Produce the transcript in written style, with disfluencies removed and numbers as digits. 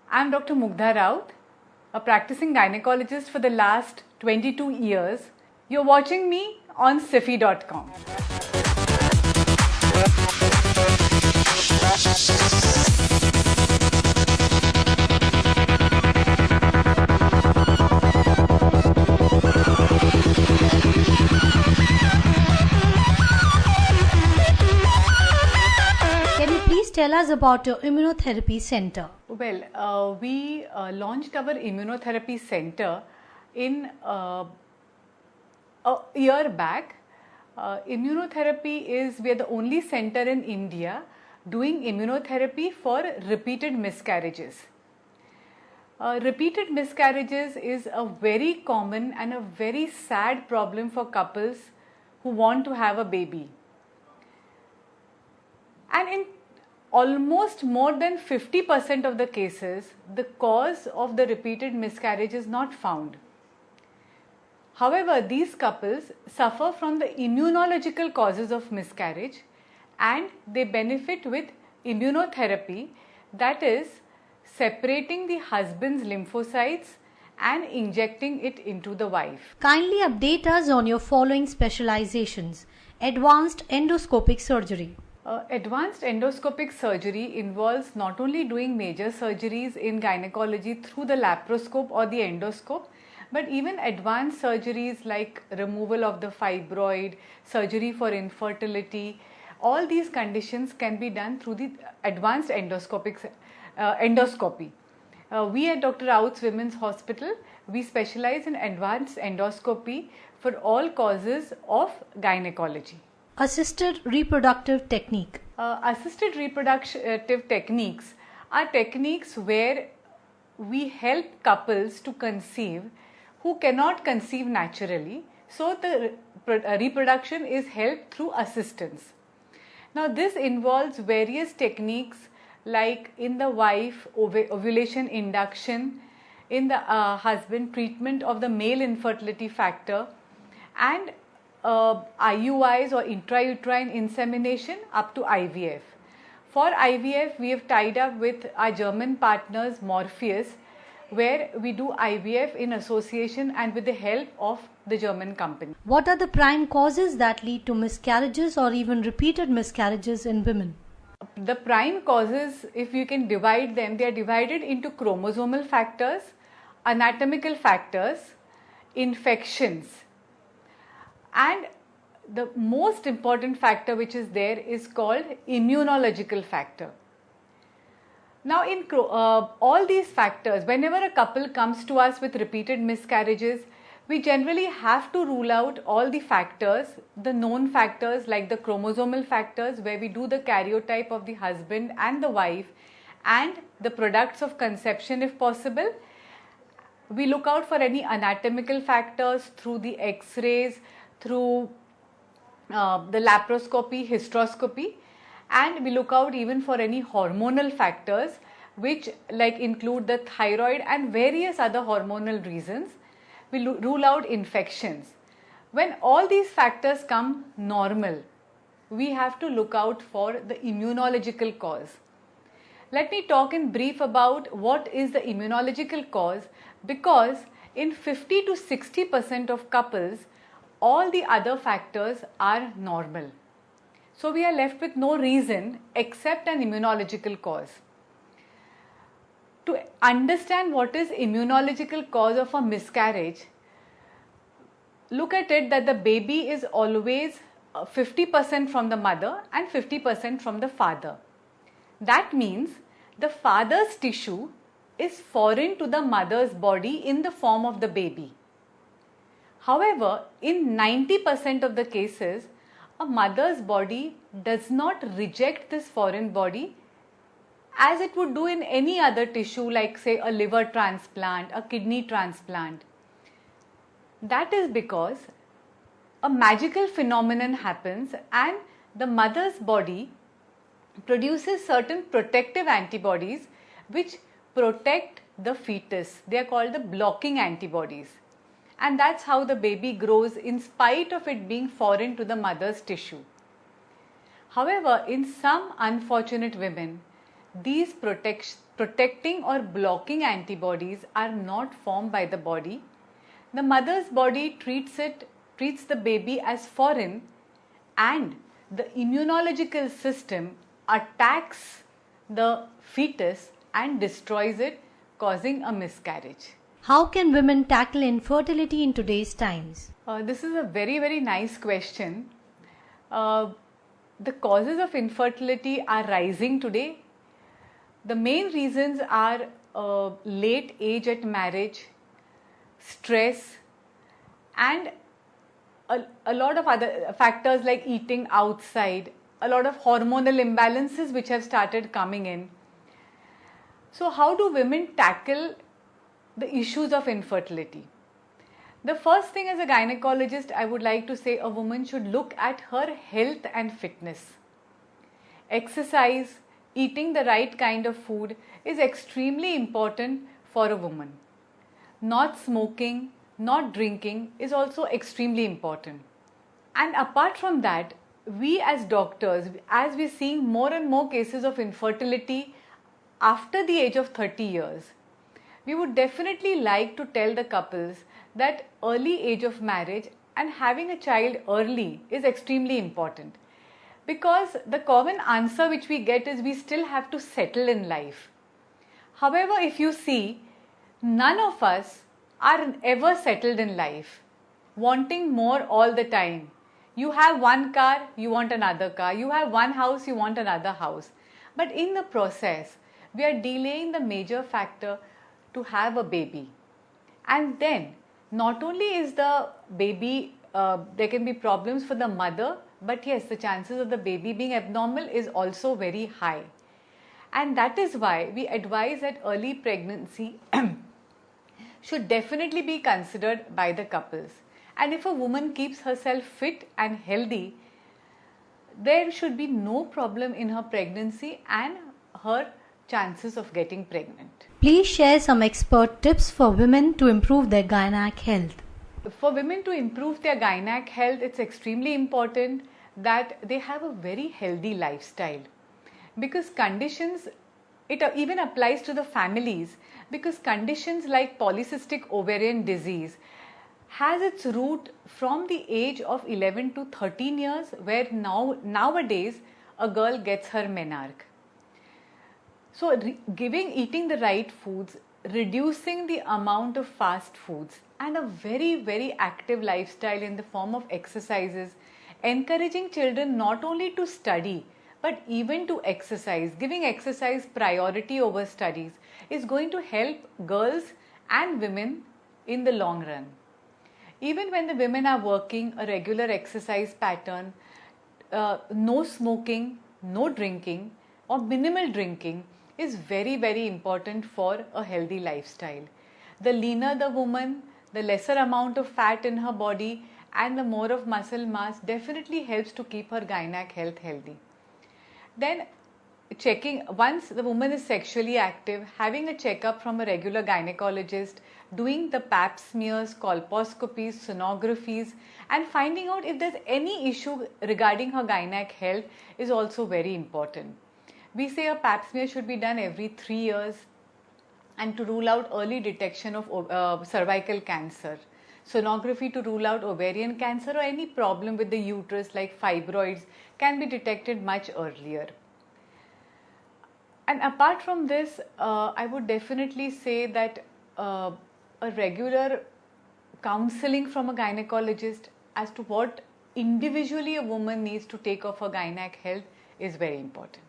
I'm Dr. Mugdha Raut, a practicing gynecologist for the last 22 years. You're watching me on Sify.com. Can you please tell us about your immunotherapy center? Well, we launched our immunotherapy center in a year back. We are the only center in India doing immunotherapy for repeated miscarriages. Repeated miscarriages is a very common and a very sad problem for couples who want to have a baby. And in almost more than 50% of the cases, the cause of the repeated miscarriage is not found. However, these couples suffer from the immunological causes of miscarriage and they benefit with immunotherapy, that is, separating the husband's lymphocytes and injecting it into the wife. Kindly update us on your following specializations. Advanced endoscopic surgery. Advanced endoscopic surgery involves not only doing major surgeries in gynecology through the laparoscope or the endoscope, but even advanced surgeries like removal of the fibroid, surgery for infertility. All these conditions can be done through the advanced endoscopy. We at Dr. Raut's Women's Hospital, we specialize in advanced endoscopy for all causes of gynecology. Assisted reproductive technique. Assisted reproductive techniques are techniques where we help couples to conceive who cannot conceive naturally. So the reproduction is helped through assistance. Now this involves various techniques like in the wife ovulation induction, in the husband treatment of the male infertility factor, and IUIs or intrauterine insemination up to IVF. For IVF, we have tied up with our German partners Morpheus, where we do IVF in association and with the help of the German company. What are the prime causes that lead to miscarriages or even repeated miscarriages in women? The prime causes, if you can divide them, they are divided into chromosomal factors, anatomical factors, infections, and the most important factor which is there is called immunological factor. Now in all these factors, whenever a couple comes to us with repeated miscarriages, we generally have to rule out all the factors, the known factors like the chromosomal factors where we do the karyotype of the husband and the wife and the products of conception if possible. We look out for any anatomical factors through the x-rays, through the laparoscopy, hysteroscopy, and we look out even for any hormonal factors which like include the thyroid and various other hormonal reasons. We rule out infections. When all these factors come normal, we have to look out for the immunological cause. Let me talk in brief about what is the immunological cause, because in 50 to 60% of couples, all the other factors are normal. So we are left with no reason except an immunological cause. To understand what is immunological cause of a miscarriage, look at it that the baby is always 50% from the mother and 50% from the father. That means the father's tissue is foreign to the mother's body in the form of the baby. However, in 90% of the cases, a mother's body does not reject this foreign body as it would do in any other tissue like say a liver transplant, a kidney transplant. That is because a magical phenomenon happens and the mother's body produces certain protective antibodies which protect the fetus. They are called the blocking antibodies. And that's how the baby grows in spite of it being foreign to the mother's tissue. However, in some unfortunate women, these protecting or blocking antibodies are not formed by the body, the mother's body treats the baby as foreign, and the immunological system attacks the fetus and destroys it, causing a miscarriage. How can women tackle infertility in today's times? This is a very, very nice question. The causes of infertility are rising today. The main reasons are late age at marriage, stress, and a lot of other factors like eating outside, a lot of hormonal imbalances which have started coming in. So how do women tackle the issues of infertility? The first thing, as a gynecologist, I would like to say a woman should look at her health and fitness. Exercise, eating the right kind of food is extremely important for a woman. Not smoking, not drinking is also extremely important. And apart from that, we as doctors, as we're seeing more and more cases of infertility after the age of 30 years, we would definitely like to tell the couples that early age of marriage and having a child early is extremely important. Because the common answer which we get is we still have to settle in life. However, if you see, none of us are ever settled in life, wanting more all the time. You have one car, you want another car. You have one house, you want another house. But in the process, we are delaying the major factor to have a baby. And then, not only is the baby, there can be problems for the mother, but yes, the chances of the baby being abnormal is also very high. And that is why we advise that early pregnancy should definitely be considered by the couples. And if a woman keeps herself fit and healthy, there should be no problem in her pregnancy and her chances of getting pregnant. Please share some expert tips for women to improve their gynec health. For women to improve their gynec health, it's extremely important that they have a very healthy lifestyle. Because conditions, it even applies to the families, because conditions like polycystic ovarian disease has its root from the age of 11 to 13 years, where nowadays a girl gets her menarche. So eating the right foods, reducing the amount of fast foods, and a very, very active lifestyle in the form of exercises, encouraging children not only to study but even to exercise, giving exercise priority over studies, is going to help girls and women in the long run. Even when the women are working, a regular exercise pattern, no smoking, no drinking or minimal drinking is very, very important for a healthy lifestyle. The leaner the woman, the lesser amount of fat in her body and the more of muscle mass definitely helps to keep her gynec health healthy. Then checking, once the woman is sexually active, having a checkup from a regular gynecologist, doing the pap smears, colposcopies, sonographies, and finding out if there's any issue regarding her gynec health is also very important. We say a pap smear should be done every 3 years, and to rule out early detection of cervical cancer. Sonography to rule out ovarian cancer or any problem with the uterus like fibroids can be detected much earlier. And apart from this, I would definitely say that a regular counseling from a gynecologist as to what individually a woman needs to take of her gynec health is very important.